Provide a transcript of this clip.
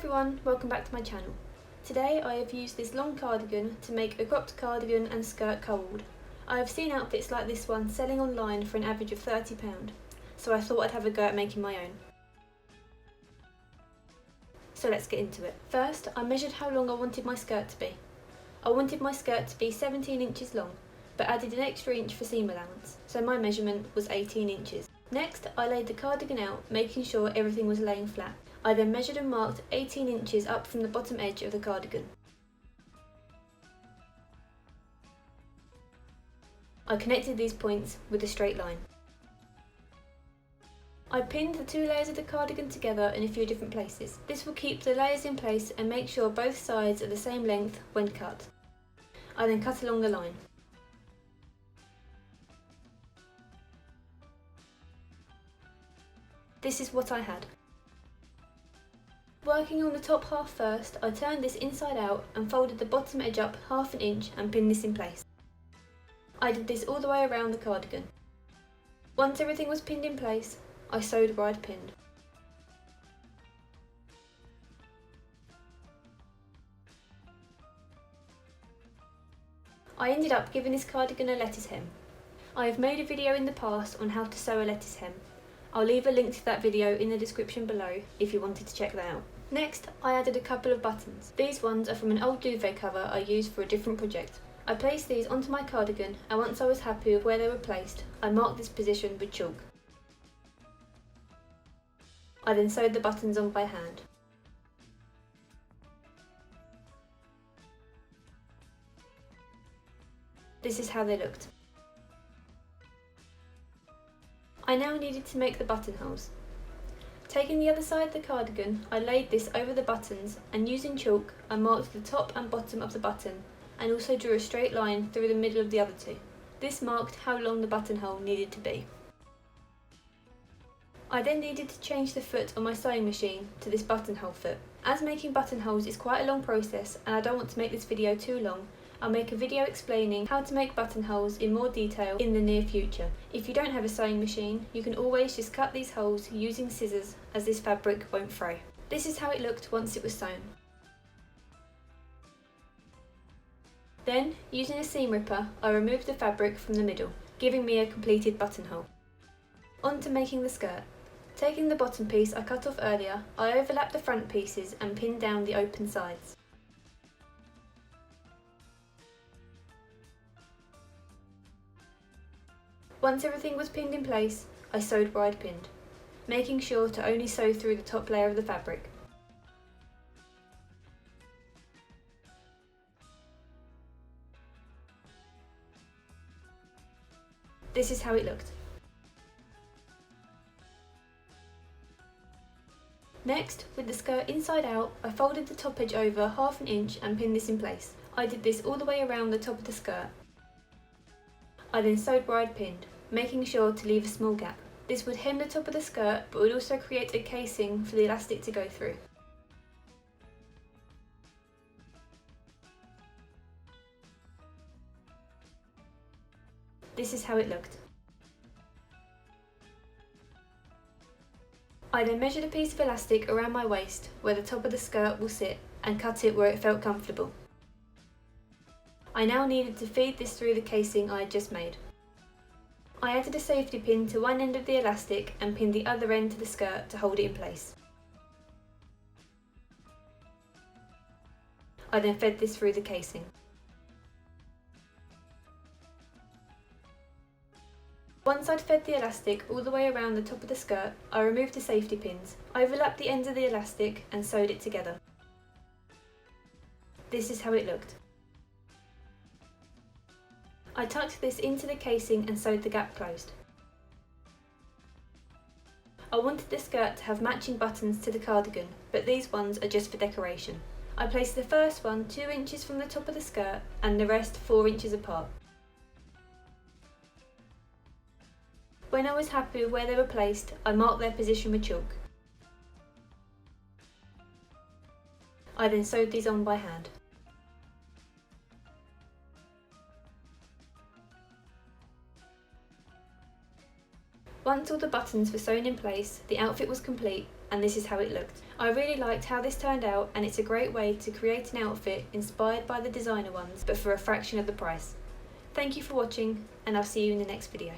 everyone, welcome back to my channel. Today I have used this long cardigan to make a cropped cardigan and skirt Co-Ord. I have seen outfits like this one selling online for an average of £30, so I thought I'd have a go at making my own. So let's get into it. First, I measured how long I wanted my skirt to be. I wanted my skirt to be 17 inches long, but added an extra inch for seam allowance, so my measurement was 18 inches. Next, I laid the cardigan out, making sure everything was laying flat. I then measured and marked 18 inches up from the bottom edge of the cardigan. I connected these points with a straight line. I pinned the two layers of the cardigan together in a few different places. This will keep the layers in place and make sure both sides are the same length when cut. I then cut along the line. This is what I had. Working on the top half first, I turned this inside out and folded the bottom edge up half an inch and pinned this in place. I did this all the way around the cardigan. Once everything was pinned in place, I sewed where I'd pinned. I ended up giving this cardigan a lettuce hem. I have made a video in the past on how to sew a lettuce hem. I'll leave a link to that video in the description below if you wanted to check that out. Next, I added a couple of buttons. These ones are from an old duvet cover I used for a different project. I placed these onto my cardigan, and once I was happy with where they were placed, I marked this position with chalk. I then sewed the buttons on by hand. This is how they looked. I now needed to make the buttonholes. Taking the other side of the cardigan, I laid this over the buttons, and using chalk I marked the top and bottom of the button and also drew a straight line through the middle of the other two. This marked how long the buttonhole needed to be. I then needed to change the foot on my sewing machine to this buttonhole foot. As making buttonholes is quite a long process and I don't want to make this video too long, I'll make a video explaining how to make buttonholes in more detail in the near future. If you don't have a sewing machine, you can always just cut these holes using scissors, as this fabric won't fray. This is how it looked once it was sewn. Then, using a seam ripper, I removed the fabric from the middle, giving me a completed buttonhole. On to making the skirt. Taking the bottom piece I cut off earlier, I overlapped the front pieces and pinned down the open sides. Once everything was pinned in place, I sewed where I'd pinned, making sure to only sew through the top layer of the fabric. This is how it looked. Next, with the skirt inside out, I folded the top edge over half an inch and pinned this in place. I did this all the way around the top of the skirt. I then sewed where I'd pinned, making sure to leave a small gap. This would hem the top of the skirt but would also create a casing for the elastic to go through. This is how it looked. I then measured a piece of elastic around my waist where the top of the skirt will sit and cut it where it felt comfortable. I now needed to feed this through the casing I had just made. I added a safety pin to one end of the elastic and pinned the other end to the skirt to hold it in place. I then fed this through the casing. Once I'd fed the elastic all the way around the top of the skirt, I removed the safety pins, overlapped the ends of the elastic and sewed it together. This is how it looked. I tucked this into the casing and sewed the gap closed. I wanted the skirt to have matching buttons to the cardigan, but these ones are just for decoration. I placed the first one 2 inches from the top of the skirt and the rest 4 inches apart. When I was happy with where they were placed, I marked their position with chalk. I then sewed these on by hand. Once all the buttons were sewn in place, the outfit was complete, and this is how it looked. I really liked how this turned out, and it's a great way to create an outfit inspired by the designer ones, but for a fraction of the price. Thank you for watching, and I'll see you in the next video.